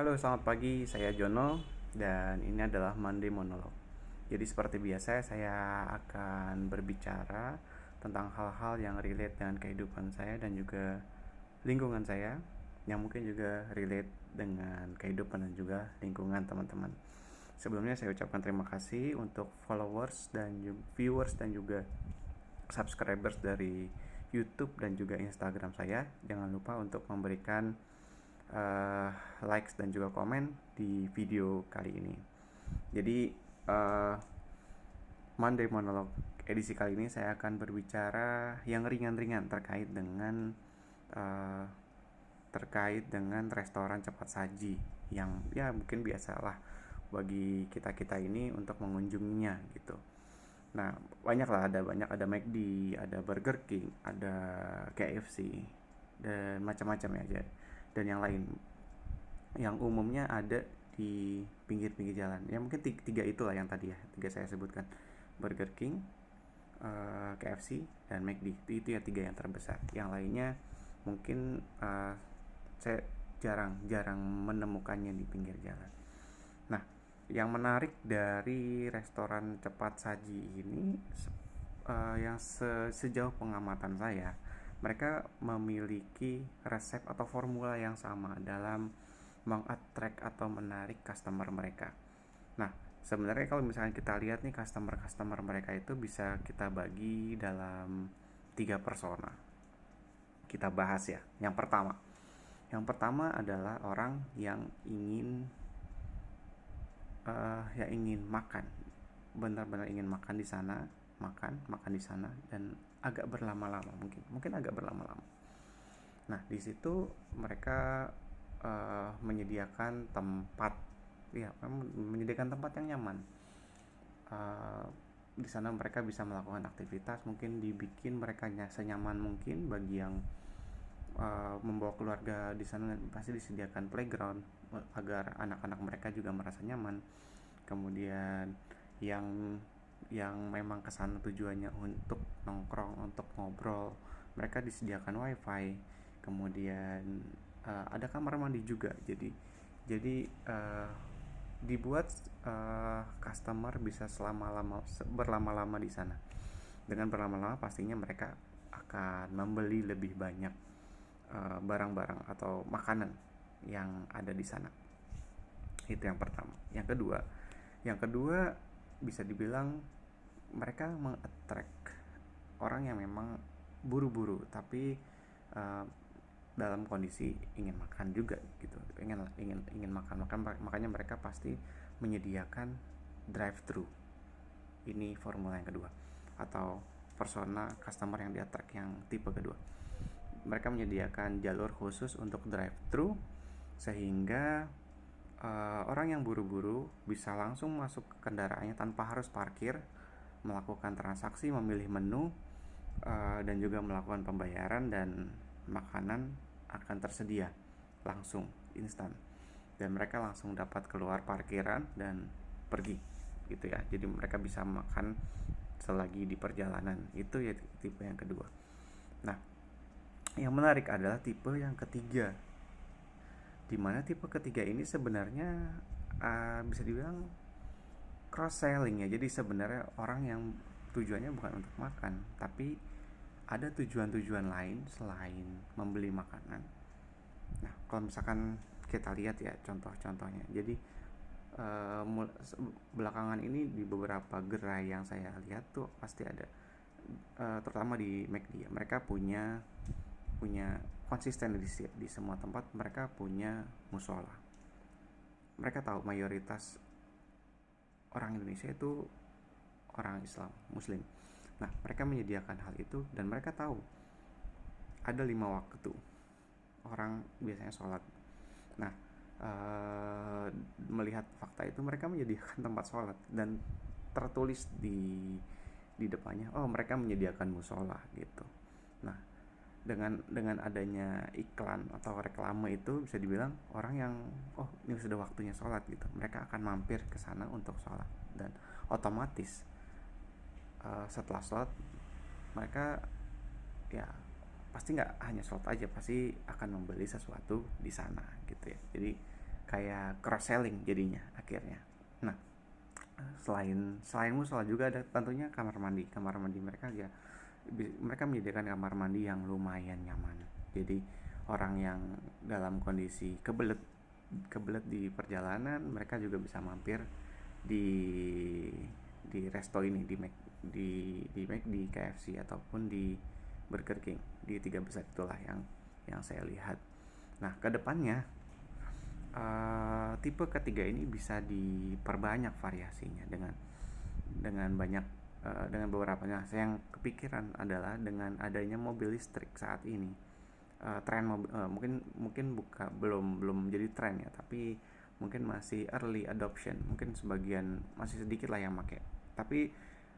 Halo, selamat pagi. Saya Jono dan ini adalah Monday Monologue. Jadi seperti biasa saya akan berbicara tentang hal-hal yang relate dengan kehidupan saya dan juga lingkungan saya, yang mungkin juga relate dengan kehidupan dan juga lingkungan teman-teman. Sebelumnya saya ucapkan terima kasih untuk followers dan viewers dan juga subscribers dari YouTube dan juga Instagram saya. Jangan lupa untuk memberikan likes dan juga komen di video kali ini. Jadi uh, Monday Monologue edisi kali ini saya akan berbicara yang ringan-ringan uh, terkait dengan restoran cepat saji yang ya mungkin biasalah bagi kita-kita ini untuk mengunjunginya gitu. Nah, ada McD, ada Burger King, ada KFC dan macam-macam ya aja. Dan yang lain yang umumnya ada di pinggir-pinggir jalan. Ya mungkin tiga itulah yang tadi ya, tiga saya sebutkan. Burger King, KFC dan McD. Itu ya tiga yang terbesar. Yang lainnya mungkin saya jarang menemukannya di pinggir jalan. Nah, yang menarik dari restoran cepat saji ini yang sejauh pengamatan saya, mereka memiliki resep atau formula yang sama dalam mengattract atau menarik customer mereka. Nah, sebenarnya kalau misalnya kita lihat nih customer mereka itu bisa kita bagi dalam tiga persona. Kita bahas ya. Yang pertama adalah orang yang ingin makan, benar-benar ingin makan di sana, makan di sana dan agak berlama-lama, mungkin agak berlama-lama. Nah, di situ mereka menyediakan tempat, ya, menyediakan tempat yang nyaman. Uh, di sana mereka bisa melakukan aktivitas, mungkin dibikin mereka senyaman mungkin. Bagi yang membawa keluarga di sana pasti disediakan playground agar anak-anak mereka juga merasa nyaman. Kemudian yang memang kesana tujuannya untuk nongkrong, untuk ngobrol, mereka disediakan wifi. Kemudian ada kamar mandi juga. Jadi dibuat customer bisa berlama-lama di sana. Dengan berlama-lama pastinya mereka akan membeli lebih banyak barang-barang atau makanan yang ada di sana. Itu yang pertama. Yang kedua bisa dibilang mereka mengattract orang yang memang buru-buru tapi uh, dalam kondisi ingin makan juga gitu, ingin makan, makanya mereka pasti menyediakan drive thru. Ini formula yang kedua atau persona customer yang di-attract yang tipe kedua. Mereka menyediakan jalur khusus untuk drive thru sehingga orang yang buru-buru bisa langsung masuk ke kendaraannya tanpa harus parkir, melakukan transaksi, memilih menu, dan juga melakukan pembayaran, dan makanan akan tersedia langsung instan dan mereka langsung dapat keluar parkiran dan pergi gitu ya. Jadi mereka bisa makan selagi di perjalanan. Itu ya tipe yang kedua. Nah, yang menarik adalah tipe yang ketiga, dimana tipe ketiga ini sebenarnya bisa dibilang cross selling ya. Jadi sebenarnya orang yang tujuannya bukan untuk makan, tapi ada tujuan-tujuan lain selain membeli makanan. Nah, kalau misalkan kita lihat ya contoh-contohnya. Jadi belakangan ini di beberapa gerai yang saya lihat tuh pasti ada, terutama di McD ya, mereka punya konsisten di semua tempat mereka punya musola. Mereka tahu mayoritas orang Indonesia itu orang Islam, Muslim. Nah, mereka menyediakan hal itu dan mereka tahu ada 5 waktu orang biasanya sholat. Nah, melihat fakta itu mereka menyediakan tempat sholat dan tertulis di depannya, oh mereka menyediakan musola gitu. Nah, dengan adanya iklan atau reklame itu bisa dibilang orang yang ini sudah waktunya sholat gitu, mereka akan mampir ke sana untuk sholat dan otomatis setelah sholat mereka ya pasti nggak hanya sholat aja, pasti akan membeli sesuatu di sana gitu ya. Jadi kayak cross selling jadinya akhirnya. Nah, selain musola juga ada tentunya kamar mandi. Kamar mandi mereka ya, mereka menyediakan kamar mandi yang lumayan nyaman. Jadi orang yang dalam kondisi kebelet di perjalanan, mereka juga bisa mampir di resto ini, di KFC ataupun di Burger King. Di tiga besar itulah yang saya lihat. Nah, kedepannya tipe ketiga ini bisa diperbanyak variasinya dengan banyak dengan beberapa. Nah, yang kepikiran adalah dengan adanya mobil listrik saat ini, tren mungkin belum jadi tren ya, tapi mungkin masih early adoption, mungkin sebagian masih sedikit lah yang pakai. Tapi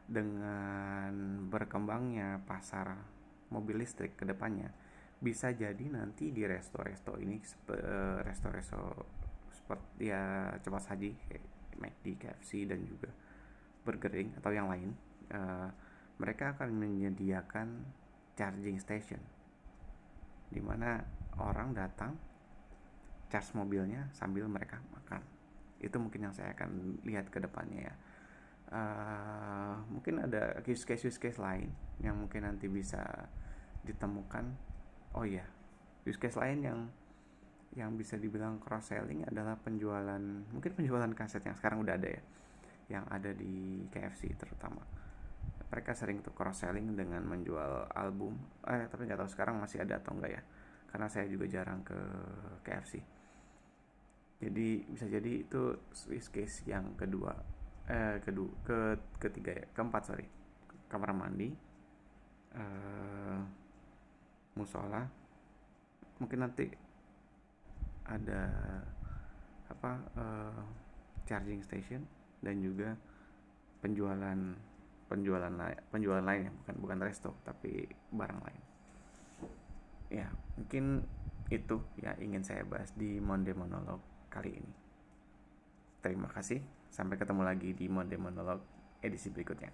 dengan berkembangnya pasar mobil listrik ke depannya, bisa jadi nanti di resto-resto ini, resto-resto seperti ya cepat saji kayak McD, KFC dan juga Burger King atau yang lain, mereka akan menyediakan charging station di mana orang datang charge mobilnya sambil mereka makan. Itu mungkin yang saya akan lihat ke depannya ya. Mungkin ada use case lain yang mungkin nanti bisa ditemukan. Oh iya, use case lain yang bisa dibilang cross selling adalah penjualan kaset yang sekarang udah ada ya, yang ada di KFC terutama. Mereka sering tuh cross selling dengan menjual album, tapi nggak tahu sekarang masih ada atau enggak ya, karena saya juga jarang ke KFC. Jadi bisa jadi itu use case yang ketiga ya, keempat sorry, kamar mandi, musola, mungkin nanti ada charging station, dan juga penjualan lain ya, bukan resto tapi barang lain ya. Mungkin itu ya ingin saya bahas di Monday Monologue kali ini. Terima kasih, sampai ketemu lagi di Monday Monologue edisi berikutnya.